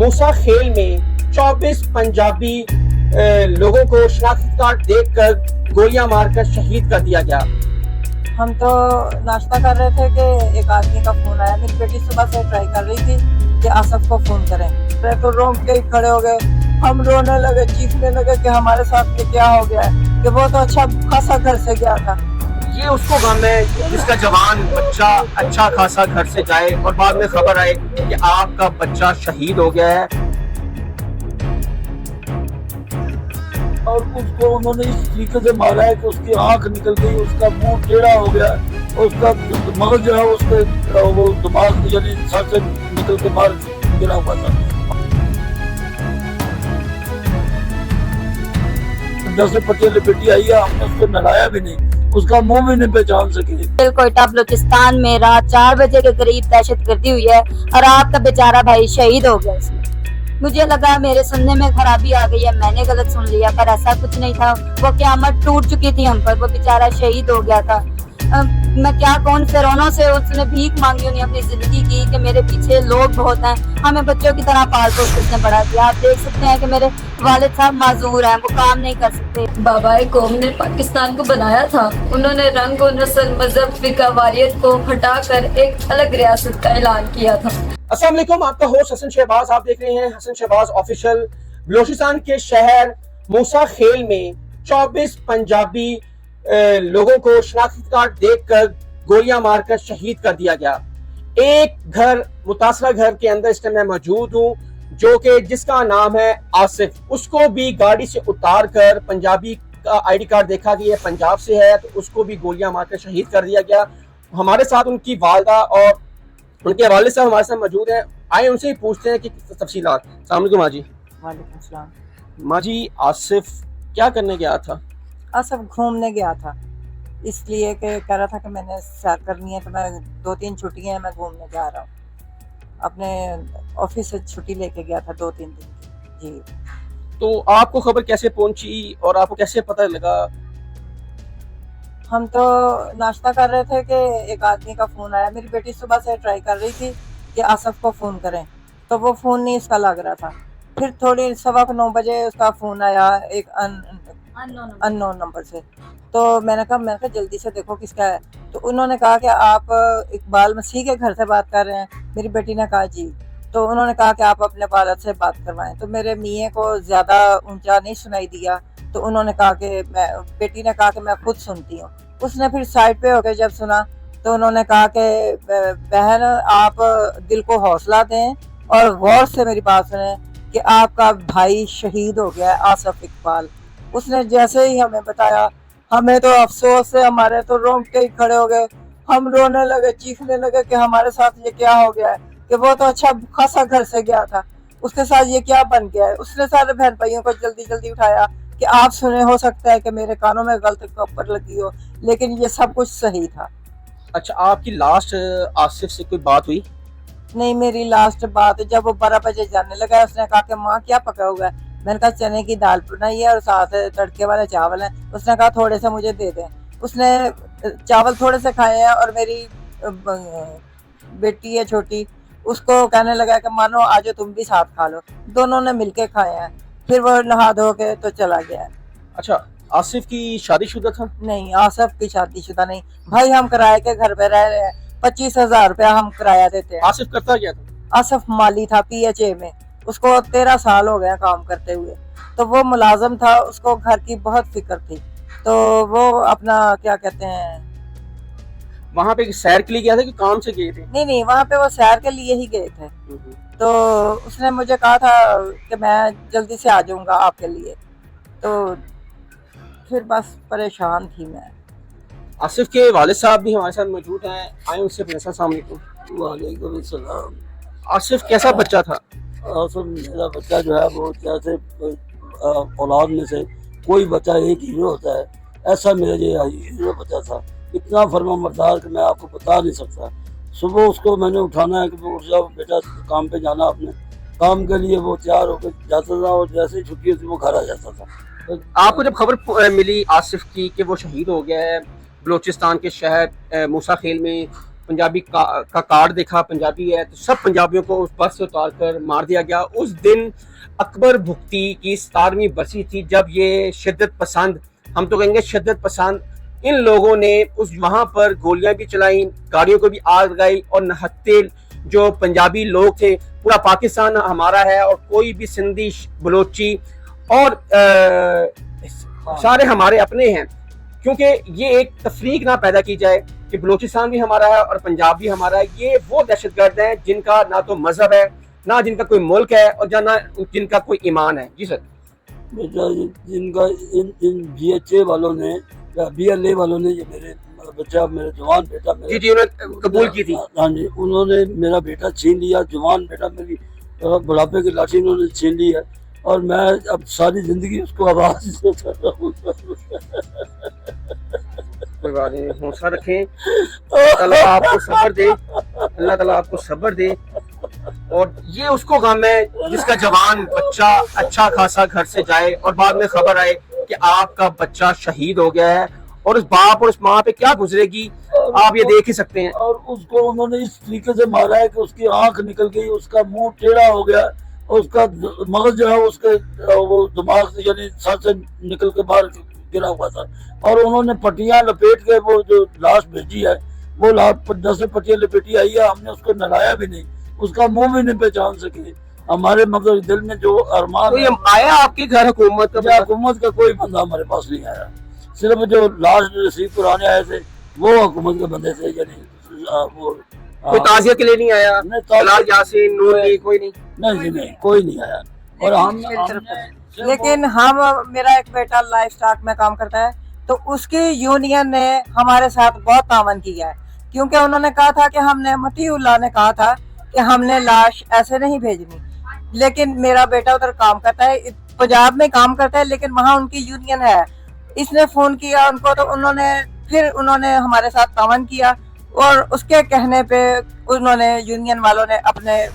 मूसा खेल में 24 पंजाबी लोगों को शनाख्ती कार्ड देकर गोलियां मारकर शहीद कर दिया गया। हम तो नाश्ता कर रहे थे कि एक आदमी का फोन आया। मेरी बेटी सुबह से ट्राई कर रही थी कि आसफ को फोन करें। मैं तो रोक के ही खड़े हो गए, हम रोने लगे, चीखने लगे कि हमारे साथ ये क्या हो गया है, कि वो तो अच्छा खासा घर से गया था। ये उसको गम है जिसका जवान बच्चा अच्छा खासा घर से जाए और बाद में खबर आए कि आपका बच्चा शहीद हो गया है। और उसको उन्होंने इस तरीके से मारा है कि उसकी आंख निकल गई, उसका मुंह टेढ़ा हो गया, उसका मगज जो है उसके वो दिमाग यानी सर से निकल के बाहर गिरा हुआ था। जैसे पटियाले बेटी आई है, हमने उसको नहलाया भी नहीं, उसका मुंह भी नहीं पहचान सके। कोयटा बलूचिस्तान में रात 4 बजे के करीब दहशतगर्दी हुई है और आपका बेचारा भाई शहीद हो गया इसमें। मुझे लगा मेरे सुनने में खराबी आ गई है, मैंने गलत सुन लिया, पर ऐसा कुछ नहीं था। वो क़यामत टूट चुकी थी हम पर, वो बेचारा शहीद हो गया था। मैं क्या कौन फिरौनों से उसने भीख मांगी उन्हें अपनी जिंदगी की कि मेरे पीछे लोग बहुत हैं, हमें बच्चों की तरह पाल पोस के उसने बड़ा किया। आप देख सकते हैं कि मेरे वालिद साहब माजूर हैं, वो काम नहीं कर सकते। बाबाए कौम ने पाकिस्तान को बनाया था, उन्होंने रंग और नस्ल, मजहब, फिका वारियत को हटाकर एक अलग रियासत का ऐलान किया था। अस्सलाम वालेकुम, आपका होस्ट हसन शहबाज, आप देख रहे हैं हसन शहबाज ऑफिशियल। बलूचिस्तान के शहर मूसा खेल में 24 पंजाबी लोगों को शनाख्ती कार्ड देकर गोलियां मारकर शहीद कर दिया गया। एक घर, मुतासरा घर के अंदर इस टाइम मैं मौजूद हूँ, जो कि जिसका नाम है आसिफ। उसको भी गाड़ी से उतार कर पंजाबी का आईडी कार्ड देखा कि ये पंजाब से है, तो उसको भी गोलियां मारकर शहीद कर दिया गया। हमारे साथ उनकी वालदा और उनके वालिद साहब हमारे साथ मौजूद हैं। आए उनसे ही पूछते हैं कि तफसीलात। अस्सलाम वालेकुम माँ जी। वालेकुम सलाम। माँ जी, आसिफ क्या करने गया था? आसफ घूमने गया था, इसलिए कि कह रहा था कि मैंने सैर करनी है, तो मैं 2-3 छुट्टियां हैं, मैं घूमने जा रहा हूँ। अपने ऑफिस से छुट्टी लेके गया था 2-3 दिन की। जी, तो आपको खबर कैसे पहुंची और आपको कैसे पता लगा? हम तो नाश्ता कर रहे थे कि एक आदमी का फोन आया। मेरी बेटी सुबह से ट्राई कर रही थी कि आसफ को फोन करें, तो वो फोन नहीं उसका लग रहा था। फिर थोड़ी 9:15 बजे उसका फोन आया एक अननोन नंबर से। तो मैंने कहा जल्दी से देखो किसका है। तो उन्होंने कहा कि आप इकबाल मसीह के घर से बात कर रहे हैं। मेरी बेटी ने कहा जी। तो उन्होंने कहा कि आप अपने वालिद से बात करवाएं। तो मेरे मियाँ को ज़्यादा ऊंचा नहीं सुनाई दिया, तो उन्होंने कहा कि बेटी ने कहा कि मैं खुद सुनती हूँ। उसने फिर साइड पे होकर जब सुना, तो उन्होंने कहा कि बहन, आप दिल को हौसला दें और गौर से मेरी बात सुनें कि आपका भाई शहीद हो गया है, आसफ इकबाल। उसने जैसे ही हमें बताया, हमें तो अफसोस से हमारे तो रोंग के ही खड़े हो गए, हम रोने लगे, चीखने लगे कि हमारे साथ ये क्या हो गया है, कि वो तो अच्छा खासा घर से गया था, उसके साथ ये क्या बन गया है। उसने सारे बहन भाइयों को जल्दी जल्दी उठाया कि आप सुने, हो सकता है कि मेरे कानों में गलत कपड़ लगी हो, लेकिन ये सब कुछ सही था। अच्छा, आपकी लास्ट आसिफ से कोई बात हुई? नहीं, मेरी लास्ट बात जब वो 12 बजे जाने लगा, उसने कहा कि माँ क्या पका हुआ है। मैंने कहा चने की दाल बनाई है और साथ तड़के वाले चावल हैं। उसने कहा थोड़े से मुझे दे दें। उसने चावल थोड़े से खाए हैं और मेरी बेटी है छोटी, उसको कहने लगा कि मानो आज तुम भी साथ खा लो। दोनों ने मिलके खाए हैं। फिर वो नहा धो के तो चला गया। अच्छा, आसिफ की शादीशुदा था? नहीं, आसफ की शादीशुदा नहीं भाई, हम किराए के घर पे रह रहे हैं। 25,000 रुपया हम किराया देते हैं। आसिफ करता क्या था? आसफ माली था PHA में, उसको 13 साल हो गए काम करते हुए। तो वो मुलाजम था, उसको घर की बहुत फिक्र थी, तो वो अपना क्या कहते हैं, वहाँ पे सैर के लिए गया था कि काम से गए थे? नहीं, वहाँ पे वो सैर के लिए ही गए थे। तो उसने मुझे कहा था कि मैं जल्दी से आ जाऊंगा आपके लिए, तो फिर बस परेशान थी मैं। आसिफ के वालिद साहब भी हमारे साथ मौजूद हैं, आए उनसे पूछना। अस्सलाम वालेकुम। वालेकुम सलाम। आसिफ कैसा बच्चा था? आसिफ मेरा बच्चा जो है वो जैसे औलाद में से कोई बच्चा एक हीरो होता है, ऐसा मेरा ये हीरो बच्चा था। इतना फर्माबरदार कि मैं आपको बता नहीं सकता। सुबह उसको मैंने उठाना है कि वो उठ जाओ बेटा, काम पे जाना, अपने काम के लिए वो तैयार होकर जाता था और जैसे ही छुट्टी होती वो घर आ जाता था। तो आपको जब खबर मिली आसिफ की कि वो शहीद हो गया है बलूचिस्तान के शहर मूसा खेल में पंजाबी का कार्ड देखा, पंजाबी है, तो सब पंजाबियों को उस बस से उतार कर मार दिया गया। उस दिन अकबर भुक्ती की 17वीं बरसी थी जब ये शिद्दत पसंद, हम तो कहेंगे शिद्दत पसंद, इन लोगों ने उस वहाँ पर गोलियां भी चलाई, गाड़ियों को भी आग लगाई और नहत्ते जो पंजाबी लोग थे, पूरा पाकिस्तान हमारा है और कोई भी सिंधी, बलोची और सारे हमारे अपने हैं, क्योंकि ये एक तफरीक ना पैदा की जाए कि बलूचिस्तान भी हमारा है और पंजाब भी हमारा है। ये वो दहशतगर्द हैं जिनका ना तो मजहब है, ना जिनका कोई मुल्क है और ना जिनका कोई ईमान है। जी सर। बेटा जिनका इन BHA वालों ने या BLA वालों ने ये मेरे बच्चा, मेरा जवान बेटा, जी जी उन्होंने कबूल की थी। हाँ जी, उन्होंने मेरा बेटा छीन लिया, जवान बेटा मेरी बुढ़ापे की लाठी उन्होंने छीन ली है और मैं अब सारी जिंदगी उसको आवाज देता रहा हूँ। कोई बात नहीं, हौसला रखें, अल्लाह आपको सब्र दे, अल्लाह ताला आपको सब्र दे। और ये उसको गम है जिसका जवान बच्चा अच्छा खासा घर से जाए और बाद में खबर आए कि आपका बच्चा शहीद हो गया है, और उस बाप और उस माँ पे क्या गुजरेगी आप ये देख ही सकते हैं। और उसको उन्होंने इस तरीके से मारा है कि उसकी आंख निकल गई, उसका मुंह टेढ़ा हो गया, उसका मगज जो है उसके वो दिमाग से यानी सर से निकल के बाहर गिरा हुआ था, और उन्होंने पट्टियां लपेट के वो जो लाश भेजी है वो 10 पट्टियां लपेटी आई है, हमने उसको नहलाया भी नहीं, उसका मुंह भी नहीं पहचान सके। हमारे मतलब दिल में जो अरमान तो आया आपके घर हुकूमत का? हुकूमत का कोई बंदा हमारे पास नहीं आया, सिर्फ जो लाश रिसीव कराने आए थे वो हुकूमत के बंदे थे, यानी वो कोई ताज़ियत के लिए नहीं आया? तलाल यासीन नूर ली कोई नहीं? नहीं नहीं कोई नहीं आया। और हम लेकिन हम, मेरा एक बेटा लाइफ स्टाक में काम करता है, तो उसकी यूनियन ने हमारे साथ बहुत तावन किया है, क्योंकि उन्होंने कहा था कि हमने मतीउल्लाह ने कहा था कि हमने लाश ऐसे नहीं भेजनी, लेकिन मेरा बेटा उधर काम करता है, पंजाब में काम करता है, लेकिन वहाँ उनकी यूनियन है। इसने फोन किया उनको, तो उन्होंने हमारे साथ तावन किया और उसके कहने पे उन्होंने यूनियन वालों ने अपने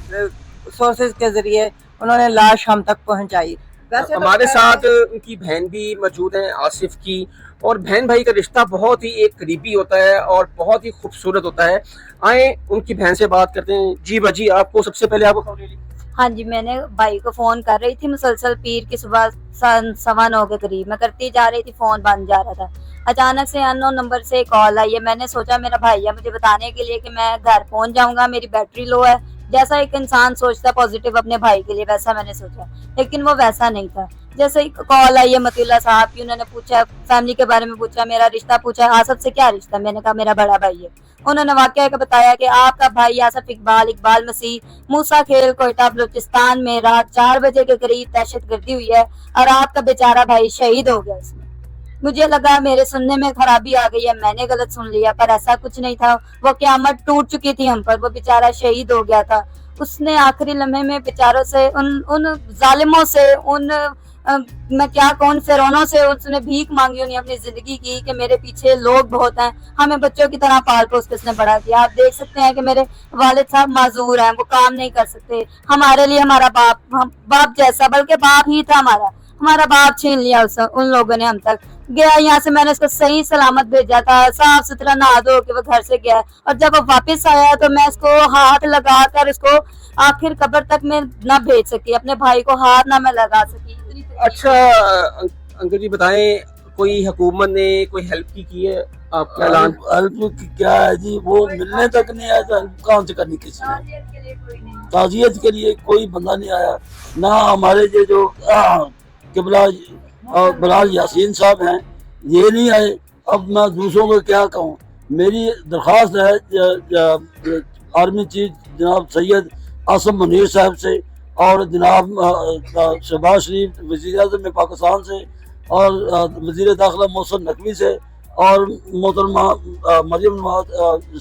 सोर्सेज के जरिए उन्होंने लाश हम तक पहुंचाई। हमारे साथ उनकी बहन भी मौजूद है, आसिफ की, और बहन भाई का रिश्ता बहुत ही एक करीबी होता है और बहुत ही खूबसूरत होता है। आए उनकी बहन से बात करते हैं। जी बाजी, आपको सबसे पहले आपको खबर मिली? हाँ जी, मैंने भाई को फोन कर रही थी मुसलसल पीर की सुबह 9:15 के करीब मैं करती जा रही थी, फोन बंद जा रहा था। अचानक से अननोन नंबर से कॉल आई है। मैंने सोचा मेरा भाई है मुझे बताने के लिए कि मैं घर पहुंच जाऊंगा, मेरी बैटरी लो है। जैसा एक इंसान सोचता पॉजिटिव अपने भाई के लिए, वैसा मैंने सोचा, लेकिन वो वैसा नहीं था। जैसे ही कॉल आई है मतीउल्लाह साहब की, उन्होंने पूछा फैमिली के बारे में, पूछा मेरा रिश्ता, पूछा आसफ से क्या रिश्ता, मैंने कहा मेरा बड़ा भाई है। उन्होंने वाकया का बताया कि आपका भाई आसफ इकबाल मसीह मूसा खेल कोयटा बलूचिस्तान में रात 4 बजे के करीब दहशतगर्दी हुई है और आपका बेचारा भाई शहीद हो गया इसमें। मुझे लगा मेरे सुनने में खराबी आ गई है, मैंने गलत सुन लिया, पर ऐसा कुछ नहीं था। वो क़यामत टूट चुकी थी हम पर, वो बेचारा शहीद हो गया था। उसने आखिरी लम्हे में बेचारों से, उन जालिमों से, मैं क्या कहूँ, फिरौनों से उसने भीख मांगी होनी अपनी जिंदगी की कि मेरे पीछे लोग बहुत हैं, हमें बच्चों की तरह पाल पोस के उसने बड़ा किया। आप देख सकते हैं कि मेरे वालिद साहब माजूर हैं, वो काम नहीं कर सकते। हमारे लिए हमारा बाप जैसा, बल्कि बाप ही था हमारा बाप छीन लिया उन लोगों ने हम तक। गया यहाँ से, मैंने उसको सही सलामत भेजा था, साफ सुथरा नहा धो के वो घर से गया, और जब वो वापस आया तो मैं इसको हाथ लगा कर इसको आखिर कब्र तक मैं न भेज सकी, अपने भाई को हाथ ना मैं लगा सकी। अच्छा अंकल जी बताएं, कोई हुकूमत ने कोई हेल्प की है आपका ऐलान? हेल्प क्या है जी, वो मिलने तक नहीं आया, तो हेल्प कहाँ से करनी किसी ने? ताजियत के लिए कोई बंदा नहीं आया, ना हमारे जो किबला बलाल यासीन साहब हैं ये नहीं आए। अब मैं दूसरों को क्या कहूँ, मेरी दरख्वास्त है आर्मी चीफ जनाब सैयद आसम मुनीर साहब से और जनाब शहबाज शरीफ वज़ीर-ए-आज़म पाकिस्तान से और वज़ीर दाखिला मोहसिन नकवी से और मोहतरमा मरियम नवाज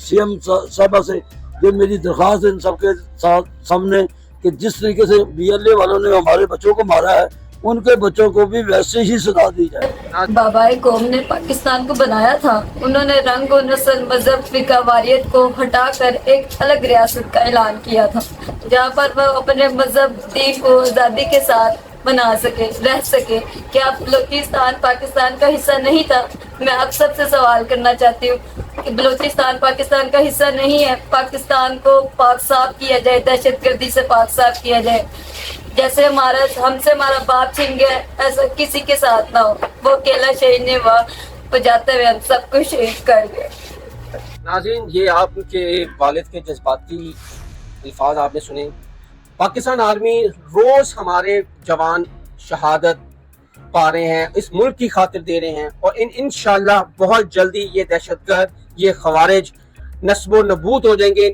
CM साहबा से, ये मेरी दरख्वास्त है इन सबके सामने कि जिस तरीके से BLA वालों ने हमारे बच्चों को मारा है, उनके बच्चों को भी वैसे ही सजा दी जाए। बाबाए कौम ने पाकिस्तान को बनाया था, उन्होंने रंग और नस्ल, मजहब, फिका वारियत को हटाकर एक अलग रियासत का ऐलान किया था, जहाँ पर वह अपने मजहब दीन को आज़ादी के साथ बना सके, रह सके। क्या बलूचिस्तान पाकिस्तान का हिस्सा नहीं था? मैं आप सबसे सवाल करना चाहती हूँ कि बलूचिस्तान पाकिस्तान का हिस्सा नहीं है, पाकिस्तान को पाक साफ किया जाए, दहशतगर्दी से पाक साफ किया जाए। जैसे हमसे हमारा बाप छिन गया, ऐसा किसी के साथ ना हो। वो अकेला शहीद ने वहाँ बजाते हुए हम सबको शहीद कर दिया। नाज़रीन, ये आपके वालिद के जज्बाती अल्फाज आपने सुने। पाकिस्तान आर्मी रोज़ हमारे जवान शहादत पा रहे हैं, इस मुल्क की खातिर दे रहे हैं, और इंशाअल्लाह बहुत जल्दी ये दहशतगर्द, ये खवारिज नस्बो नबूद हो जाएंगे।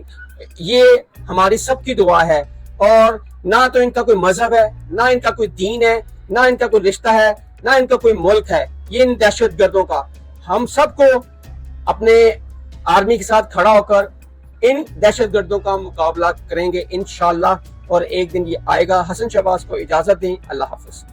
ये हमारी सबकी दुआ है। और ना तो इनका कोई मजहब है, ना इनका कोई दीन है, ना इनका कोई रिश्ता है, ना इनका कोई मुल्क है। ये इन दहशतगर्दों का, हम सबको अपने आर्मी के साथ खड़ा होकर इन दहशतगर्दों का मुकाबला करेंगे इंशाअल्लाह, और एक दिन ये आएगा। हसन शहबाज को इजाजत दें। अल्लाह हाफिज।